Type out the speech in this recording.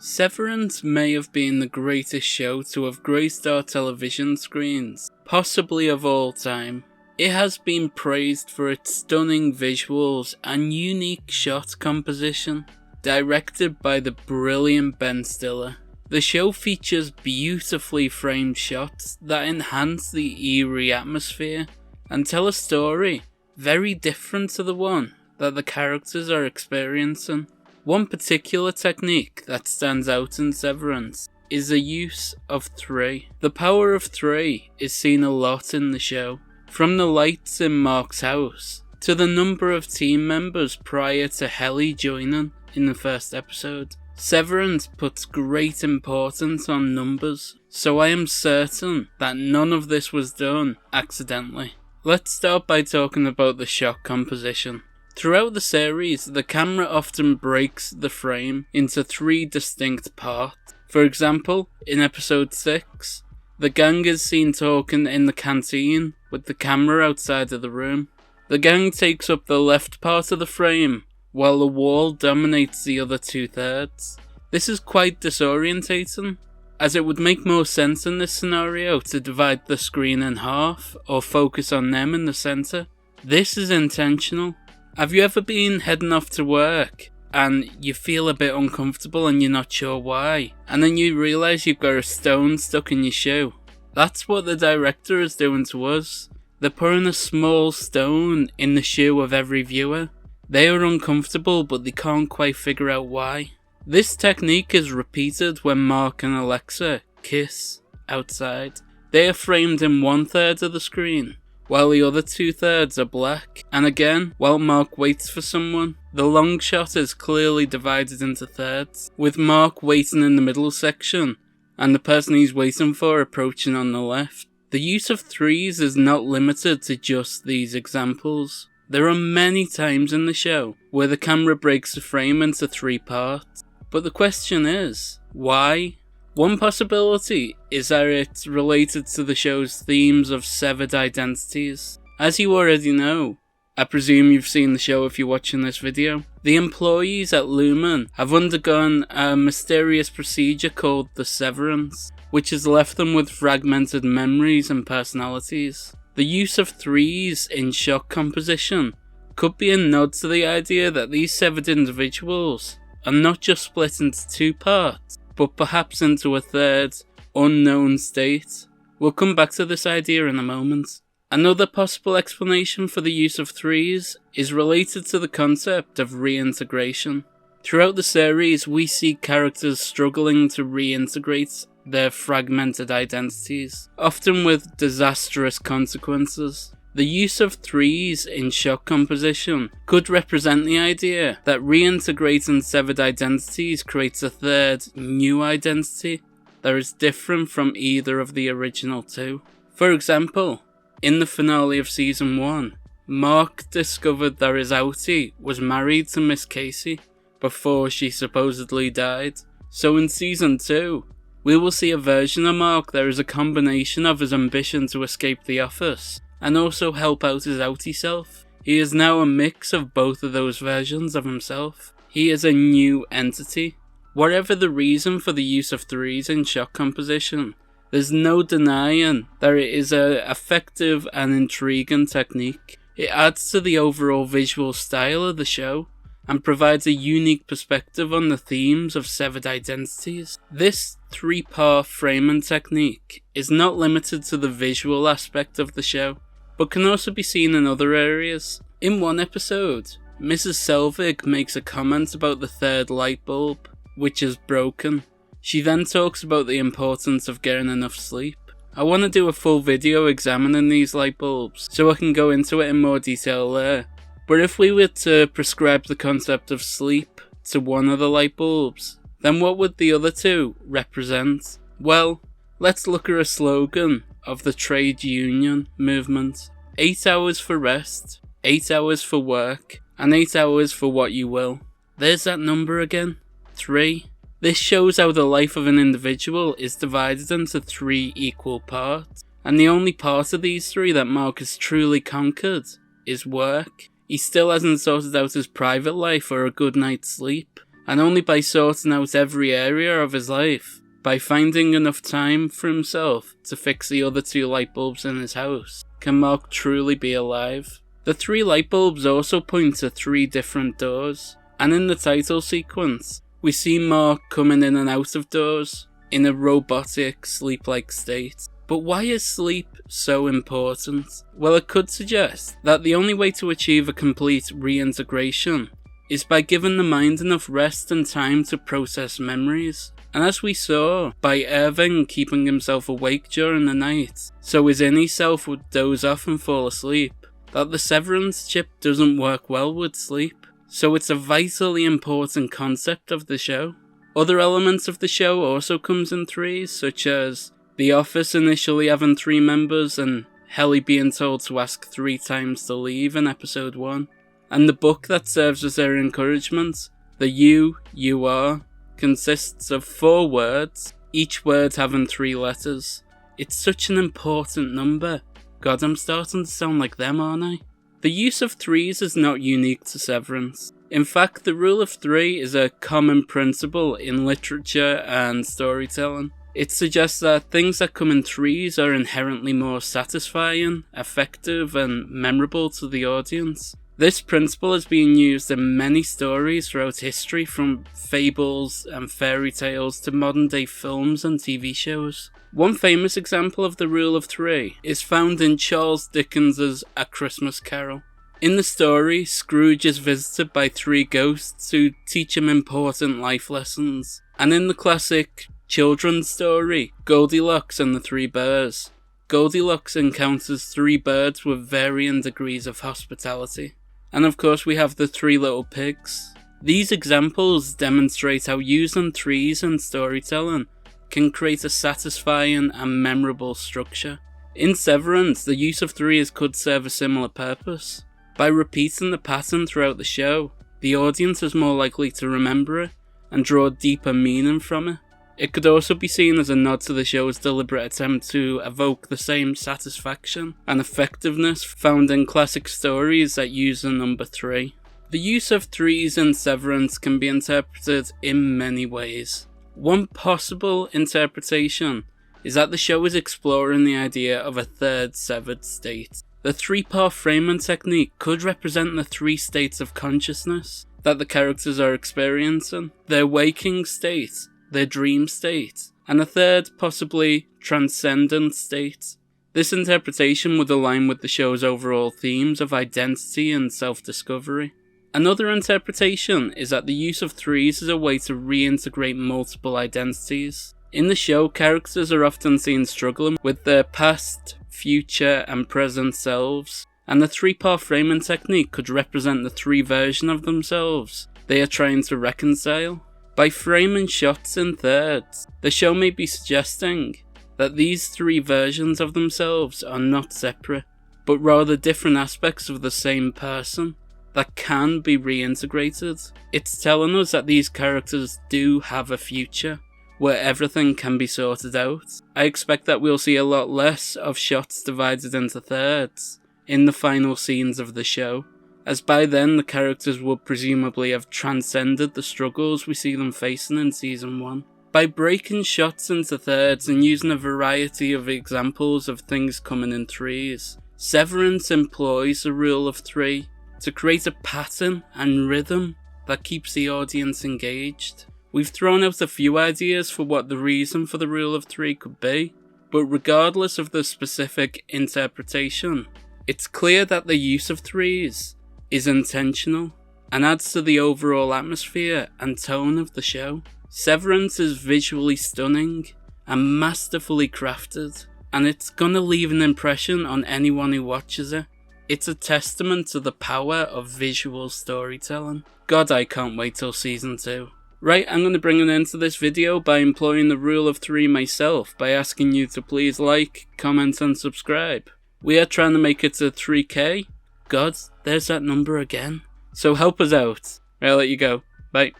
Severance may have been the greatest show to have graced our television screens, possibly of all time. It has been praised for its stunning visuals and unique shot composition, directed by the brilliant Ben Stiller. The show features beautifully framed shots that enhance the eerie atmosphere and tell a story very different to the one that the characters are experiencing. One particular technique that stands out in Severance is the use of 3. The power of 3 is seen a lot in the show, from the lights in Mark's house to the number of team members prior to Helly joining in the first episode. Severance puts great importance on numbers, so I am certain that none of this was done accidentally. Let's start by talking about the shot composition. Throughout the series, the camera often breaks the frame into 3 distinct parts. For example, in episode 6, the gang is seen talking in the canteen with the camera outside of the room. The gang takes up the left part of the frame, while the wall dominates the other 2/3. This is quite disorientating, as it would make more sense in this scenario to divide the screen in half or focus on them in the centre. This is intentional. Have you ever been heading off to work and you feel a bit uncomfortable and you're not sure why, and then you realise you've got a stone stuck in your shoe? That's what the director is doing to us. They're putting a small stone in the shoe of every viewer. They are uncomfortable, but they can't quite figure out why. This technique is repeated when Mark and Alexa kiss outside. They are framed in 1/3 of the screen, while the other 2/3 are black. And again, while Mark waits for someone, the long shot is clearly divided into thirds, with Mark waiting in the middle section, and the person he's waiting for approaching on the left. The use of 3s is not limited to just these examples. There are many times in the show where the camera breaks the frame into 3 parts. But the question is, why? One possibility is that it's related to the show's themes of severed identities. As you already know, I presume you've seen the show if you're watching this video, the employees at Lumen have undergone a mysterious procedure called the Severance, which has left them with fragmented memories and personalities. The use of 3s in shot composition could be a nod to the idea that these severed individuals are not just split into 2 parts, but perhaps into a 3rd, unknown state. We'll come back to this idea in a moment. Another possible explanation for the use of 3s is related to the concept of reintegration. Throughout the series, we see characters struggling to reintegrate their fragmented identities, often with disastrous consequences. The use of 3s in shot composition could represent the idea that reintegrating severed identities creates a 3rd, new identity that is different from either of the original 2. For example, in the finale of season 1, Mark discovered that his outie was married to Miss Casey before she supposedly died. So in season 2, we will see a version of Mark that is a combination of his ambition to escape the office and also help out his outie self. He is now a mix of both of those versions of himself. He is a new entity. Whatever the reason for the use of 3s in shot composition, there's no denying that it is an effective and intriguing technique. It adds to the overall visual style of the show and provides a unique perspective on the themes of severed identities. This 3-part framing technique is not limited to the visual aspect of the show, but can also be seen in other areas. In one episode, Mrs. Selvig makes a comment about the 3rd light bulb, which is broken. She then talks about the importance of getting enough sleep. I want to do a full video examining these light bulbs, so I can go into it in more detail there. But if we were to prescribe the concept of sleep to one of the light bulbs, then what would the other 2 represent? Well, let's look at a slogan of the trade union movement. 8 hours for rest, 8 hours for work, and 8 hours for what you will. There's that number again, 3. This shows how the life of an individual is divided into 3 equal parts, and the only part of these 3 that Mark has truly conquered is work. He still hasn't sorted out his private life or a good night's sleep, and only by sorting out every area of his life, by finding enough time for himself to fix the other 2 light bulbs in his house, can Mark truly be alive. The 3 light bulbs also point to 3 different doors, and in the title sequence, we see Mark coming in and out of doors in a robotic, sleep-like state. But why is sleep so important? Well, it could suggest that the only way to achieve a complete reintegration is by giving the mind enough rest and time to process memories. And as we saw, by Irving keeping himself awake during the night, so his inner self would doze off and fall asleep, that the Severance chip doesn't work well with sleep. So it's a vitally important concept of the show. Other elements of the show also comes in 3s, such as the office initially having 3 members and Helly being told to ask 3 times to leave in episode 1. And the book that serves as their encouragement, the You Are, consists of 4 words, each word having 3 letters. It's such an important number. God, I'm starting to sound like them, aren't I? The use of 3s is not unique to Severance. In fact, the rule of 3 is a common principle in literature and storytelling. It suggests that things that come in 3s are inherently more satisfying, effective, and memorable to the audience. This principle is being used in many stories throughout history, from fables and fairy tales to modern day films and TV shows. One famous example of the rule of 3 is found in Charles Dickens's A Christmas Carol. In the story, Scrooge is visited by 3 ghosts who teach him important life lessons. And in the classic children's story, Goldilocks and the 3 Bears, Goldilocks encounters 3 birds with varying degrees of hospitality. And of course we have the 3 little pigs. These examples demonstrate how using 3s in storytelling can create a satisfying and memorable structure. In Severance, the use of 3s could serve a similar purpose. By repeating the pattern throughout the show, the audience is more likely to remember it and draw deeper meaning from it. It could also be seen as a nod to the show's deliberate attempt to evoke the same satisfaction and effectiveness found in classic stories that use the number 3. The use of 3s in Severance can be interpreted in many ways. One possible interpretation is that the show is exploring the idea of a 3rd severed state. The 3-part framing technique could represent the 3 states of consciousness that the characters are experiencing: their waking state, their dream state, and a 3rd, possibly transcendent state. This interpretation would align with the show's overall themes of identity and self-discovery. Another interpretation is that the use of 3s is a way to reintegrate multiple identities. In the show, characters are often seen struggling with their past, future, and present selves, and the 3-part framing technique could represent the 3 versions of themselves they are trying to reconcile. By framing shots in 3rds, the show may be suggesting that these 3 versions of themselves are not separate, but rather different aspects of the same person that can be reintegrated. It's telling us that these characters do have a future, where everything can be sorted out. I expect that we'll see a lot less of shots divided into 3rds in the final scenes of the show, as by then the characters would presumably have transcended the struggles we see them facing in Season 1. By breaking shots into 3rds and using a variety of examples of things coming in 3s, Severance employs the rule of 3 to create a pattern and rhythm that keeps the audience engaged. We've thrown out a few ideas for what the reason for the rule of 3 could be, but regardless of the specific interpretation, it's clear that the use of 3s is intentional and adds to the overall atmosphere and tone of the show. Severance is visually stunning and masterfully crafted, and it's gonna leave an impression on anyone who watches it. It's a testament to the power of visual storytelling. God, I can't wait till Season 2. Right, I'm going to bring an end to this video by employing the rule of 3 myself by asking you to please like, comment and subscribe. We are trying to make it to 3k. God, there's that number again. So help us out. I'll let you go. Bye.